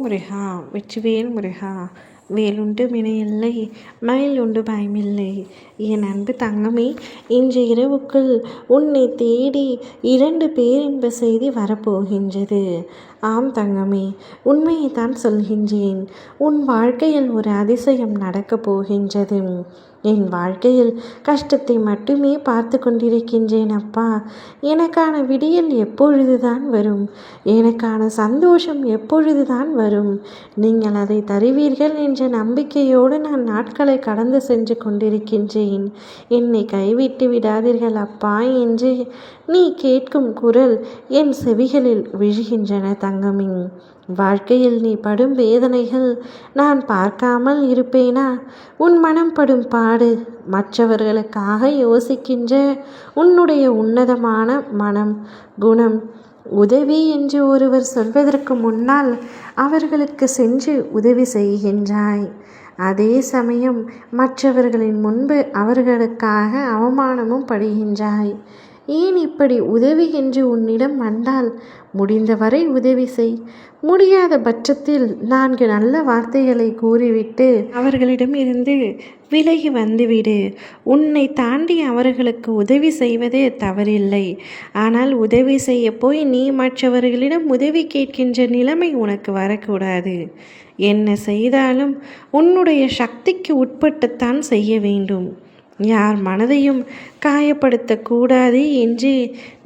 முருகா வெற்றிவேல் முருகா வேலுண்டு வினையில்லை மயிலுண்டு பயமில்லை. என் அன்பு தங்கமே, இன்று இரவுக்குள் உன்னை தேடி 2 பேரின்ப செய்தி வரப்போகின்றது. ஆம் தங்கமே, உண்மையைத்தான் சொல்கின்றேன். உன் வாழ்க்கையில் ஒரு அதிசயம் நடக்கப் போகின்றது. என் வாழ்க்கையில் கஷ்டத்தை மட்டுமே பார்த்து கொண்டிருக்கின்றேன் அப்பா. எனக்கான விடியல் எப்பொழுதுதான் வரும்? எனக்கான சந்தோஷம் எப்பொழுதுதான் வரும்? நீங்கள் அதை தருவீர்கள் என்ற நம்பிக்கையோடு நான் நாட்களை கடந்து சென்று கொண்டிருக்கின்றேன். என்னை கைவிட்டு விடாதீர்கள் அப்பா என்று நீ கேட்கும் குரல் என் செவிகளில் விழுகின்றன தங்கமே. வாழ்க்கையில் நீ படும் வேதனைகள் நான் பார்க்காமல் இருப்பேனா? உன் மனம் படும் பாடு, மற்றவர்களுக்காக யோசிக்கின்ற உன்னுடைய உன்னதமான மனம், குணம், உதவி என்று ஒருவர் சொல்வதற்கு முன்னால் அவர்களுக்கு சென்று உதவி செய்கின்றாய். அதே சமயம் மற்றவர்களின் முன்பு அவர்களுக்காக அவமானமும் படுகின்றாய். ஏன் இப்படி? உதவி என்று உன்னிடம் வந்தால் முடிந்தவரை உதவி செய். முடியாத பட்சத்தில் 4 நல்ல வார்த்தைகளை கூறிவிட்டு அவர்களிடம் இருந்து விலகி வந்துவிடு. உன்னை தாண்டி அவர்களுக்கு உதவி செய்வது தவறில்லை. ஆனால் உதவி செய்ய போய் நீ மற்றவர்களிடம் உதவி கேட்கின்ற நிலைமை உனக்கு வரக்கூடாது. என்ன செய்தாலும் உன்னுடைய சக்திக்கு உட்பட்டுத்தான் செய்ய வேண்டும். யார் மனதையும் காயப்படுத்தக்கூடாது என்று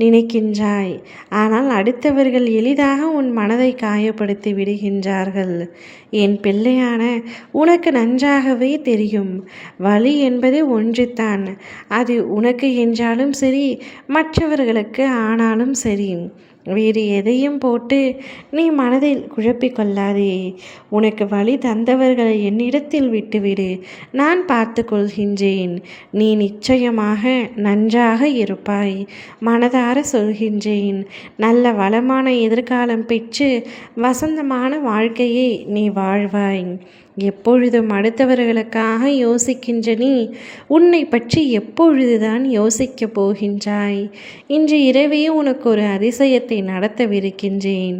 நினைக்கின்றாய். ஆனால் அடுத்தவர்கள் எளிதாக உன் மனதை காயப்படுத்தி விடுகின்றார்கள். என் பிள்ளையான உனக்கு நன்றாகவே தெரியும். வலி என்பது ஒன்றுதான். அது உனக்கு என்றாலும் சரி, மற்றவர்களுக்கு ஆனாலும் சரி. வேறு எதையும் போட்டு நீ மனதில் குழப்பிக்கொள்ளாதே. உனக்கு வழி தந்தவர்களை என்னிடத்தில் விட்டுவிடு. நான் பார்த்து கொள்கின்றேன். நீ நிச்சயமாக நன்றாக இருப்பாய். மனதார சொல்கின்றேன். நல்ல வளமான எதிர்காலம் பெற்று வசந்தமான வாழ்க்கையை நீ வாழ்வாய். எப்பொழுதும் அடுத்தவர்களுக்காக யோசிக்கின்ற நீ உன்னை பற்றி எப்பொழுதுதான் யோசிக்கப் போகின்றாய்? இன்று இரவே உனக்கு ஒரு அதிசயத்தை நடத்தவிருக்கின்றேன்.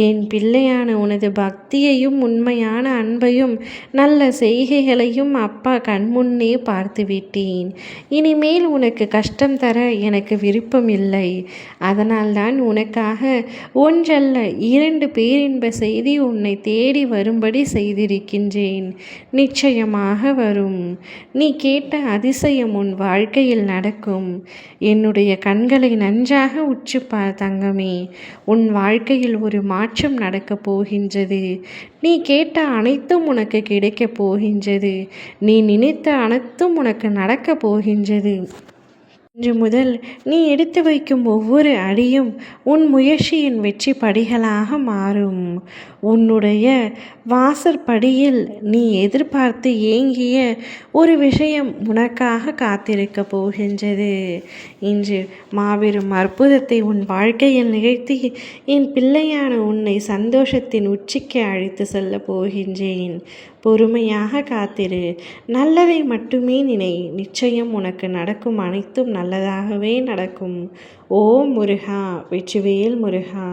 என் பிள்ளையான உனது பக்தியையும் உண்மையான அன்பையும் நல்ல செய்கைகளையும் அப்பா கண்முன்னே பார்த்துவிட்டேன். இனிமேல் உனக்கு கஷ்டம் தர எனக்கு விருப்பம் இல்லை. அதனால்தான் உனக்காக ஒன்றல்ல 2 பேரின்ப செய்தி உன்னை தேடி வரும்படி செய்திருக்கின்றேன். நிச்சயமாக வரும். நீ கேட்ட அதிசயம் உன் வாழ்க்கையில் நடக்கும். என்னுடைய கண்களை நன்றாக உற்றுப்பார் தங்கமே. உன் வாழ்க்கையில் ஒரு மாற்றம் நடக்கப் போகின்றது. நீ கேட்ட அனைத்தும் உனக்கு கிடைக்கப் போகின்றது. நீ நினைத்த அனைத்தும் உனக்கு நடக்கப் போகின்றது. இன்று முதல் நீ எடுத்து வைக்கும் ஒவ்வொரு அடியும் உன் முயற்சியின் வெற்றி படிகளாக மாறும். உன்னுடைய வாசற்படியில் நீ எதிர்பார்த்து ஏங்கிய ஒரு விஷயம் உனக்காக காத்திருக்க போகின்றது. இன்று மாபெரும் அற்புதத்தை உன் வாழ்க்கையில் நிகழ்த்தி என் பிள்ளையான உன்னை சந்தோஷத்தின் உச்சிக்கு அழைத்து செல்ல போகின்றேன். பொறுமையாக காத்திரு. நல்லதை மட்டுமே நினை. நிச்சயம் உனக்கு நடக்கும் அனைத்தும் நல்லதாகவே நடக்கும். ஓம் முருகா வெற்றிவேல் முருகா.